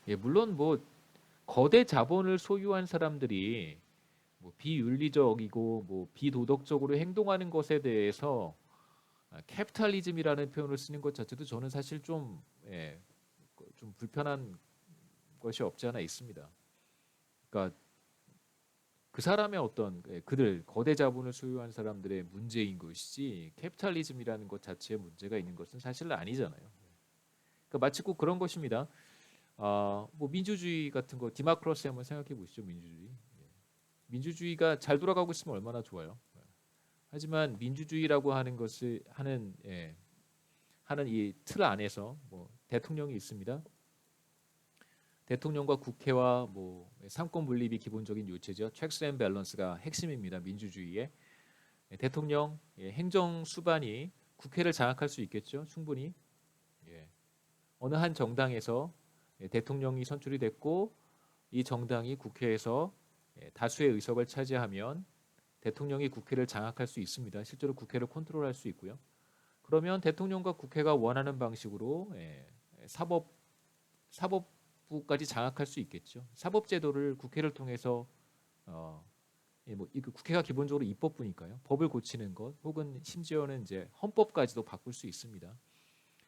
예, 물론 뭐 거대 자본을 소유한 사람들이 뭐 비윤리적이고 뭐 비도덕적으로 행동하는 것에 대해서 캐피탈리즘이라는 표현을 쓰는 것 자체도 저는 사실 좀, 예, 좀 불편한 것이 없지 않아 있습니다. 그러니까 그 사람의 어떤 그들 거대 자본을 소유한 사람들의 문제인 것이지 캐피탈리즘이라는 것 자체에 문제가 있는 것은 사실 아니잖아요. 그러니까 마치 꼭 그런 것입니다. 뭐 민주주의 같은 거 디마크로시 한번 생각해 보시죠. 민주주의. 민주주의가 잘 돌아가고 있으면 얼마나 좋아요. 하지만 민주주의라고 하는 것을 하는 이 틀 안에서 뭐 대통령이 있습니다. 대통령과 국회와 뭐 삼권 분립이 기본적인 요체죠. checks and balance가 핵심입니다. 민주주의의 대통령 행정 수반이 국회를 장악할 수 있겠죠. 충분히. 예. 어느 한 정당에서 대통령이 선출이 됐고 이 정당이 국회에서 다수의 의석을 차지하면 대통령이 국회를 장악할 수 있습니다. 실제로 국회를 컨트롤할 수 있고요. 그러면 대통령과 국회가 원하는 방식으로 사법 사법부까지 장악할 수 있겠죠. 사법제도를 국회를 통해서 어, 뭐 국회가 기본적으로 입법부니까요. 법을 고치는 것 혹은 심지어는 이제 헌법까지도 바꿀 수 있습니다.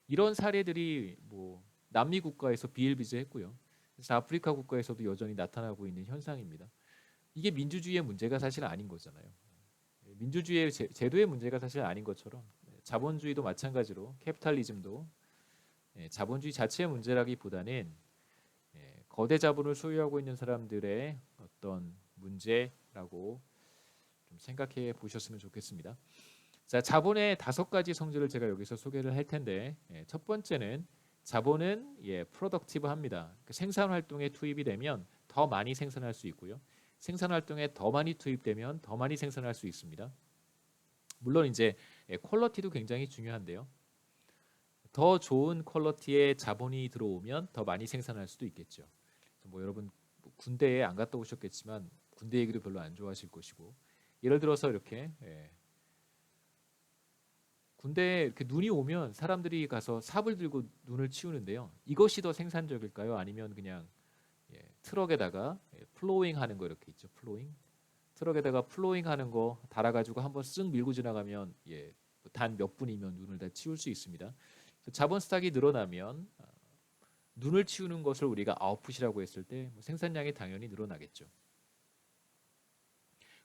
이런 사례들이 뭐 남미 국가에서 비일비재했고요. 그래서 아프리카 국가에서도 여전히 나타나고 있는 현상입니다. 이게 민주주의의 문제가 사실 아닌 거잖아요. 민주주의의 제도의 문제가 사실 아닌 것처럼 자본주의도 마찬가지로 캐피탈리즘도 자본주의 자체의 문제라기보다는 거대 자본을 소유하고 있는 사람들의 어떤 문제라고 좀 생각해 보셨으면 좋겠습니다. 자, 자본의 5가지 성질을 제가 여기서 소개를 할 텐데 첫 번째는 자본은 프로덕티브합니다. 생산 활동에 투입이 되면 더 많이 생산할 수 있고요. 생산 활동에 더 많이 투입되면 더 많이 생산할 수 있습니다. 물론 이제 퀄리티도 굉장히 중요한데요. 더 좋은 퀄리티의 자본이 들어오면 더 많이 생산할 수도 있겠죠. 뭐 여러분 군대에 안 갔다 오셨겠지만 군대 얘기도 별로 안 좋아하실 것이고 예를 들어서 이렇게 군대에 이렇게 눈이 오면 사람들이 가서 삽을 들고 눈을 치우는데요. 이것이 더 생산적일까요? 아니면 그냥 트럭에다가 플로잉 하는 거 이렇게 있죠. 플로잉. 트럭에다가 플로잉 하는 거 달아가지고 한번 쓱 밀고 지나가면 단 몇 분이면 눈을 다 치울 수 있습니다. 자본 스탁이 늘어나면 눈을 치우는 것을 우리가 아웃풋이라고 했을 때 생산량이 당연히 늘어나겠죠.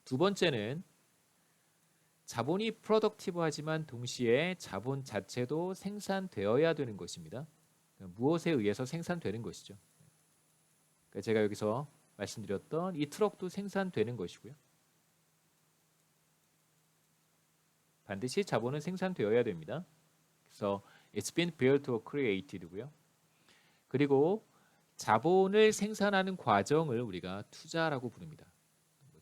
두 번째는 자본이 프로덕티브하지만 동시에 자본 자체도 생산되어야 되는 것입니다. 무엇에 의해서 생산되는 것이죠. 그러니까 제가 여기서 말씀드렸던 이 트럭도 생산되는 것이고요. 반드시 자본은 생산되어야 됩니다. 그래서 it's been built or created고요. 그리고 자본을 생산하는 과정을 우리가 투자라고 부릅니다.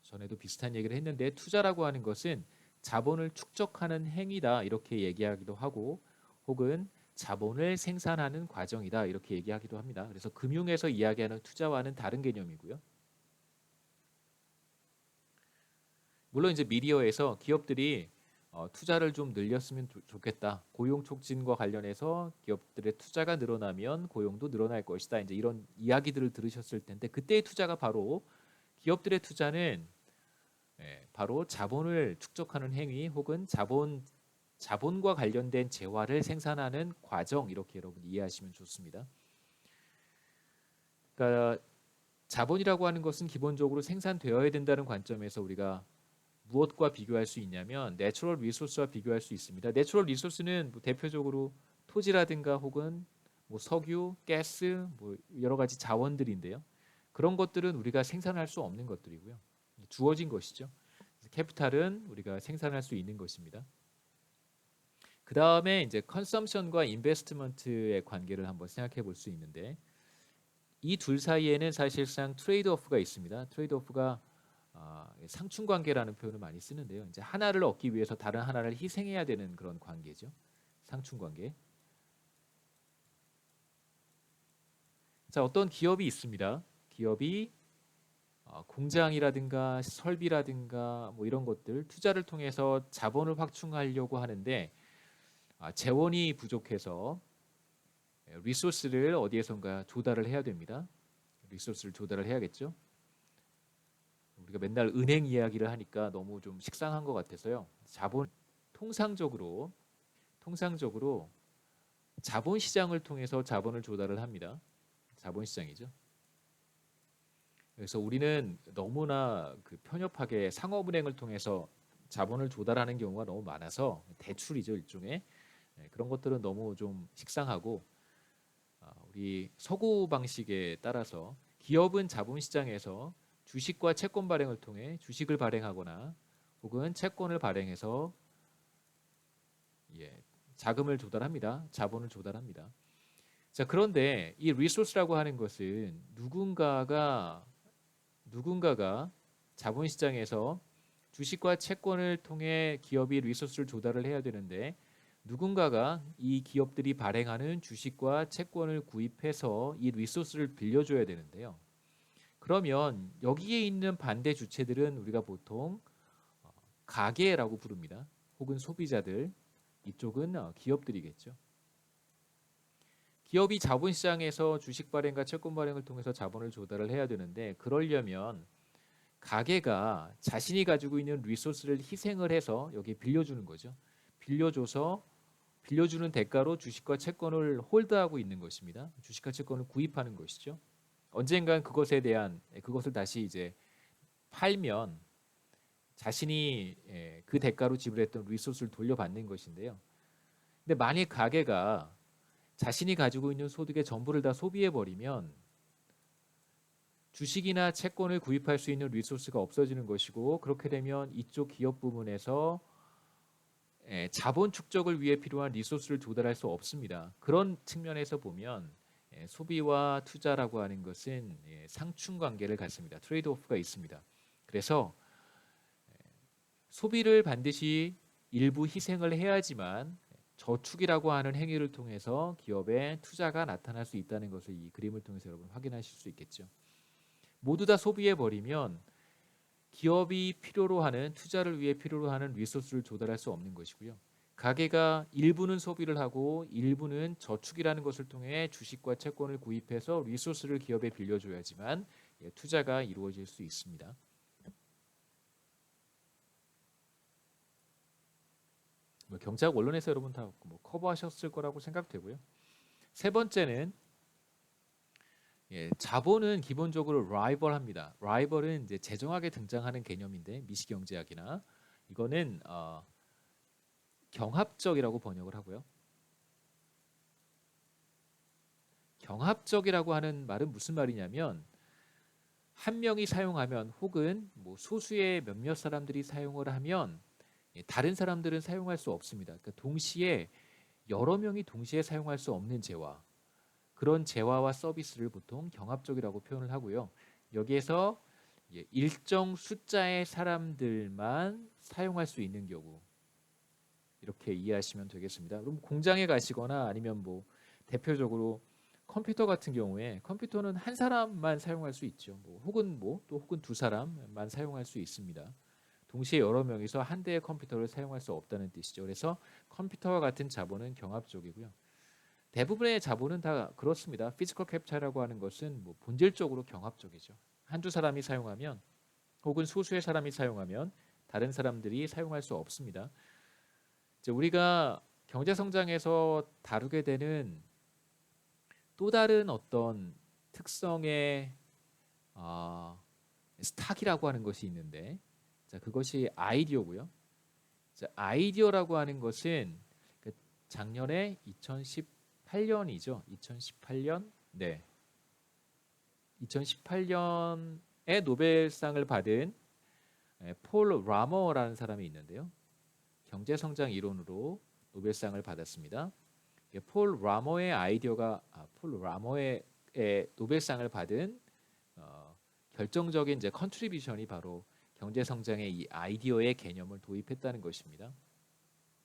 전에도 비슷한 얘기를 했는데 투자라고 하는 것은 자본을 축적하는 행위다 이렇게 얘기하기도 하고 혹은 자본을 생산하는 과정이다 이렇게 얘기하기도 합니다. 그래서 금융에서 이야기하는 투자와는 다른 개념이고요. 물론 이제 미디어에서 기업들이 투자를 좀 늘렸으면 좋겠다. 고용 촉진과 관련해서 기업들의 투자가 늘어나면 고용도 늘어날 것이다. 이제 이런 이야기들을 들으셨을 텐데 그때의 투자가 바로 기업들의 투자는 바로 자본을 축적하는 행위 혹은 자본과 관련된 재화를 생산하는 과정 이렇게 여러분 이해하시면 좋습니다. 그러니까 자본이라고 하는 것은 기본적으로 생산되어야 된다는 관점에서 우리가 무엇과 비교할 수 있냐면 내추럴 리소스와 비교할 수 있습니다. 내추럴 리소스는 뭐 대표적으로 토지라든가 혹은 뭐 석유, 가스, 뭐 여러 가지 자원들인데요. 그런 것들은 우리가 생산할 수 없는 것들이고요. 주어진 것이죠. 캐피탈은 우리가 생산할 수 있는 것입니다. 그 다음에 이제 컨섬션과 인베스트먼트의 관계를 한번 생각해 볼 수 있는데 이 둘 사이에는 사실상 트레이드 오프가 있습니다. 트레이드 오프가 상충 관계라는 표현을 많이 쓰는데요. 이제 하나를 얻기 위해서 다른 하나를 희생해야 되는 그런 관계죠. 상충 관계. 자, 어떤 기업이 있습니다. 기업이 공장이라든가 설비라든가 뭐 이런 것들 투자를 통해서 자본을 확충하려고 하는데 재원이 부족해서 리소스를 어디에선가 조달을 해야 됩니다. 리소스를 조달을 해야겠죠. 우리가 맨날 은행 이야기를 하니까 너무 좀 식상한 것 같아서요. 자본 통상적으로 자본 시장을 통해서 자본을 조달을 합니다. 자본 시장이죠. 그래서 우리는 너무나 그 편협하게 상업은행을 통해서 자본을 조달하는 경우가 너무 많아서 대출이죠, 일종의. 그런 것들은 너무 좀 식상하고 우리 서구 방식에 따라서 기업은 자본시장에서 주식과 채권 발행을 통해 주식을 발행하거나 혹은 채권을 발행해서 자금을 조달합니다. 자본을 조달합니다. 자, 그런데 이 리소스라고 하는 것은 누군가가 자본시장에서 주식과 채권을 통해 기업이 리소스를 조달을 해야 되는데 누군가가 이 기업들이 발행하는 주식과 채권을 구입해서 이 리소스를 빌려줘야 되는데요. 그러면 여기에 있는 반대 주체들은 우리가 보통 가계라고 부릅니다. 혹은 소비자들, 이쪽은 기업들이겠죠. 기업이 자본시장에서 주식 발행과 채권 발행을 통해서 자본을 조달을 해야 되는데 그러려면 가계가 자신이 가지고 있는 리소스를 희생을 해서 여기에 빌려주는 거죠. 빌려주는 대가로 주식과 채권을 홀드하고 있는 것입니다. 주식과 채권을 구입하는 것이죠. 언젠간 그것을 다시 이제 팔면 자신이 그 대가로 지불했던 리소스를 돌려받는 것인데요. 근데 만약 가계가 자신이 가지고 있는 소득의 전부를 다 소비해 버리면 주식이나 채권을 구입할 수 있는 리소스가 없어지는 것이고 그렇게 되면 이쪽 기업 부문에서 자본 축적을 위해 필요한 리소스를 조달할 수 없습니다. 그런 측면에서 보면 소비와 투자라고 하는 것은 상충 관계를 갖습니다. 트레이드 오프가 있습니다. 그래서 소비를 반드시 일부 희생을 해야지만 저축이라고 하는 행위를 통해서 기업의 투자가 나타날 수 있다는 것을 이 그림을 통해서 여러분 확인하실 수 있겠죠. 모두 다 소비해 버리면 기업이 필요로 하는 투자를 위해 필요로 하는 리소스를 조달할 수 없는 것이고요. 가계가 일부는 소비를 하고 일부는 저축이라는 것을 통해 주식과 채권을 구입해서 리소스를 기업에 빌려줘야지만 투자가 이루어질 수 있습니다. 경제학 원론에서 여러분 다 커버하셨을 거라고 생각되고요. 세 번째는 자본은 기본적으로 라이벌합니다. 라이벌은 이제 재정학에 등장하는 개념인데 미시경제학이나 이거는 경합적이라고 번역을 하고요. 경합적이라고 하는 말은 무슨 말이냐면 한 명이 사용하면 혹은 소수의 몇몇 사람들이 사용을 하면 다른 사람들은 사용할 수 없습니다. 그러니까 동시에 여러 명이 동시에 사용할 수 없는 재화, 그런 재화와 서비스를 보통 경합적이라고 표현을 하고요. 여기에서 일정 숫자의 사람들만 사용할 수 있는 경우 이렇게 이해하시면 되겠습니다. 그럼 공장에 가시거나 아니면 대표적으로 컴퓨터 같은 경우에 컴퓨터는 한 사람만 사용할 수 있죠. 혹은 두 사람만 사용할 수 있습니다. 동시에 여러 명이서 한 대의 컴퓨터를 사용할 수 없다는 뜻이죠. 그래서 컴퓨터와 같은 자본은 경합적이고요. 대부분의 자본은 다 그렇습니다. 피지컬 캡처라고 하는 것은 본질적으로 경합적이죠. 한두 사람이 사용하면 혹은 소수의 사람이 사용하면 다른 사람들이 사용할 수 없습니다. 이제 우리가 경제 성장에서 다루게 되는 또 다른 어떤 특성의 스탁이라고 하는 것이 있는데 자, 그것이 아이디어고요. 자, 아이디어라고 하는 것은 작년에 2018년이죠. 2018년. 네. 2018년에 노벨상을 받은 폴 라머라는 사람이 있는데요. 경제 성장 이론으로 노벨상을 받았습니다. 폴 라머의 노벨상을 받은 결정적인 컨트리뷰션이 바로 경제 성장의 이 아이디어의 개념을 도입했다는 것입니다.